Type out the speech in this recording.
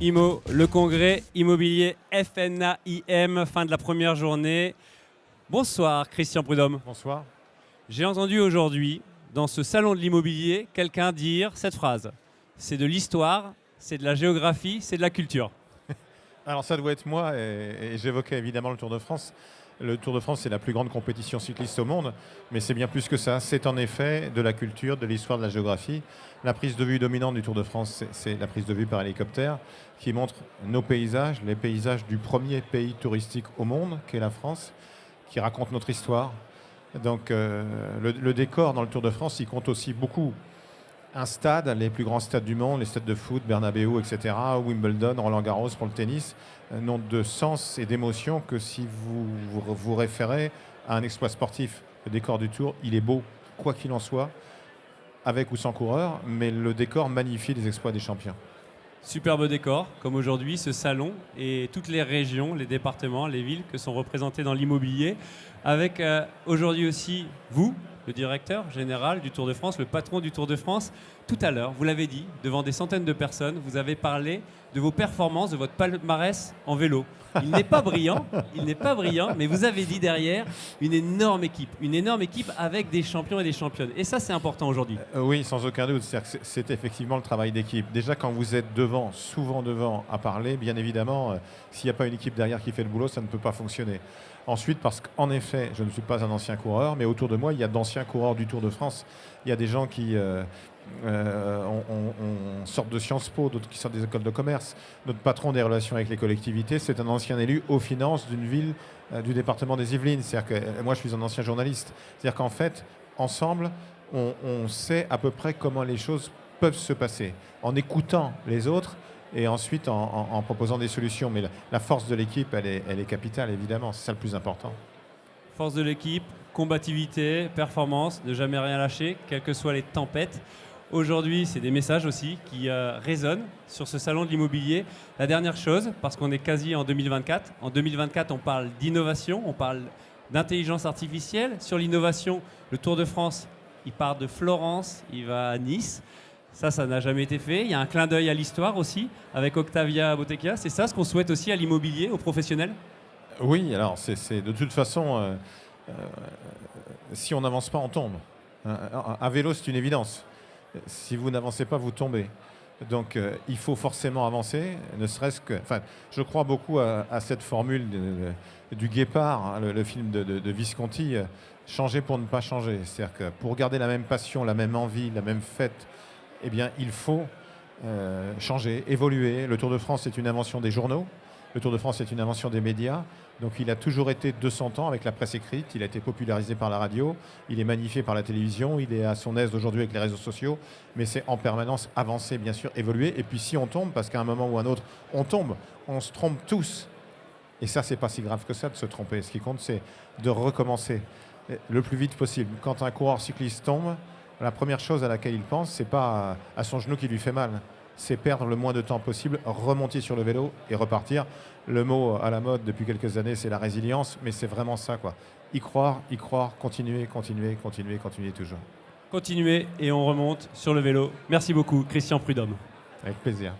IMO, le congrès immobilier FNAIM, fin de la première journée. Bonsoir Christian Prudhomme. Bonsoir. J'ai entendu aujourd'hui, dans ce salon de l'immobilier, quelqu'un dire cette phrase. C'est de l'histoire, c'est de la géographie, c'est de la culture. Alors ça doit être moi et j'évoquais évidemment le Tour de France. Le Tour de France, c'est la plus grande compétition cycliste au monde, mais c'est bien plus que ça. C'est en effet de la culture, de l'histoire, de la géographie. La prise de vue dominante du Tour de France, c'est la prise de vue par hélicoptère qui montre nos paysages, les paysages du premier pays touristique au monde, qui est la France, qui raconte notre histoire. Donc le décor dans le Tour de France, il compte aussi beaucoup. Un stade, les plus grands stades du monde, les stades de foot, Bernabéu, etc., Wimbledon, Roland-Garros pour le tennis, n'ont de sens et d'émotion que si vous référez à un exploit sportif. Le décor du Tour, il est beau, quoi qu'il en soit, avec ou sans coureur, mais le décor magnifie les exploits des champions. Superbe décor, comme aujourd'hui, ce salon et toutes les régions, les départements, les villes que sont représentées dans l'immobilier, avec aujourd'hui aussi vous, le directeur général du Tour de France, le patron du Tour de France. Tout à l'heure, vous l'avez dit, devant des centaines de personnes, vous avez parlé de vos performances, de votre palmarès en vélo. Il n'est pas brillant, mais vous avez dit derrière une énorme équipe avec des champions et des championnes. Et ça, c'est important aujourd'hui. Oui, sans aucun doute. C'est effectivement le travail d'équipe. Déjà, quand vous êtes devant, souvent devant à parler, bien évidemment, s'il n'y a pas une équipe derrière qui fait le boulot, ça ne peut pas fonctionner. Ensuite, parce qu'en effet, je ne suis pas un ancien coureur, mais autour de moi, il y a d'anciens coureurs du Tour de France. Il y a des gens qui sortent de Sciences Po, d'autres qui sortent des écoles de commerce. Notre patron des relations avec les collectivités, c'est un ancien élu aux finances d'une ville du département des Yvelines. C'est-à-dire que moi, je suis un ancien journaliste. C'est-à-dire qu'en fait, ensemble, on sait à peu près comment les choses peuvent se passer en écoutant les autres et ensuite en proposant des solutions. Mais la force de l'équipe, elle est capitale, évidemment. C'est ça le plus important. Force de l'équipe, combativité, performance, ne jamais rien lâcher, quelles que soient les tempêtes. Aujourd'hui, c'est des messages aussi qui résonnent sur ce salon de l'immobilier. La dernière chose, parce qu'on est quasi en 2024. En 2024, on parle d'innovation, on parle d'intelligence artificielle. Sur l'innovation, le Tour de France, il part de Florence, il va à Nice. Ça n'a jamais été fait. Il y a un clin d'œil à l'histoire aussi, avec Octavia Bottecchia. C'est ça ce qu'on souhaite aussi à l'immobilier, aux professionnels ? Oui, alors c'est de toute façon, si on n'avance pas, on tombe. À vélo, c'est une évidence. Si vous n'avancez pas, vous tombez. Donc il faut forcément avancer, ne serait-ce que... Enfin, je crois beaucoup à cette formule du Guépard, hein, le film de Visconti, changer pour ne pas changer. C'est-à-dire que pour garder la même passion, la même envie, la même fête, eh bien, il faut changer, évoluer. Le Tour de France est une invention des journaux. Le Tour de France est une invention des médias. Donc il a toujours été 200 ans avec la presse écrite. Il a été popularisé par la radio. Il est magnifié par la télévision. Il est à son aise aujourd'hui avec les réseaux sociaux. Mais c'est en permanence avancer, bien sûr, évoluer. Et puis si on tombe, parce qu'à un moment ou un autre, on tombe, on se trompe tous. Et ça, c'est pas si grave que ça de se tromper. Ce qui compte, c'est de recommencer le plus vite possible. Quand un coureur cycliste tombe, la première chose à laquelle il pense, c'est pas à son genou qui lui fait mal. C'est perdre le moins de temps possible, remonter sur le vélo et repartir. Le mot à la mode depuis quelques années, c'est la résilience, mais c'est vraiment ça, quoi. Y croire, continuer toujours. Continuez et on remonte sur le vélo. Merci beaucoup, Christian Prudhomme. Avec plaisir.